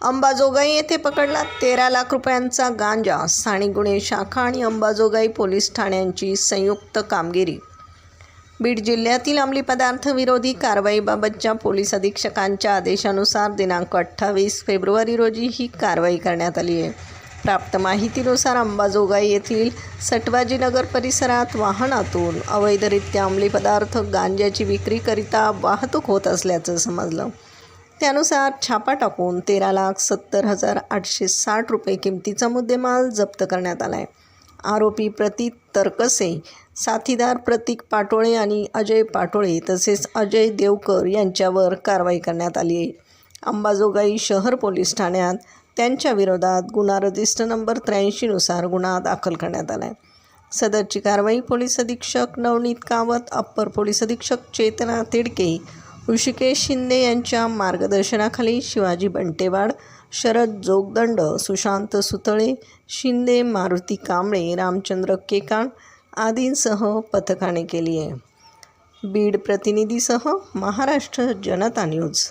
अंबाजोगाई येथे पकडला 13 लाख रुपयांचा गांजा। स्थानिक गुन्हे शाखा आणि अंबाजोगाई पोलीस ठाण्यांची संयुक्त कामगिरी। बीड जिल्ह्यातील अंमली पदार्थ विरोधी कारवाईबाबतच्या पोलीस अधीक्षकांच्या आदेशानुसार दिनांक 28 फेब्रुवारी रोजी ही कारवाई करण्यात आली आहे। प्राप्त माहितीनुसार अंबाजोगाई येथील सटवाजीनगर परिसरात वाहनातून अवैधरित्या अंमली पदार्थ गांजाची विक्रीकरिता वाहतूक होत असल्याचं समजलं। त्यानुसार छापा टाकून 13,70,860 रुपये किमतीचा मुद्देमाल जप्त करण्यात आला आहे। आरोपी प्रतीक तरकसे, साथीदार प्रतीक पाटोळे आणि अजय पाटोळे तसेच अजय देवकर यांच्यावर कारवाई करण्यात आली आहे। अंबाजोगाई शहर पोलीस ठाण्यात त्यांच्या विरोधात गुन्हा रजिस्टर नंबर 83 नुसार गुन्हा दाखल करण्यात आला आहे। सदरची कारवाई पोलीस अधीक्षक नवनीत कावत, अप्पर पोलीस अधीक्षक चेतना तिडके, ऋषिकेश शिंदे यांच्या मार्गदर्शनाखाली शिवाजी बंटेवाड, शरद जोगदंड, सुशांत सुतळे, शिंदे, मारुती कांबळे, रामचंद्र केकाण आदींसह पथकाने केली आहे। बीड प्रतिनिधीसह महाराष्ट्र जनता न्यूज।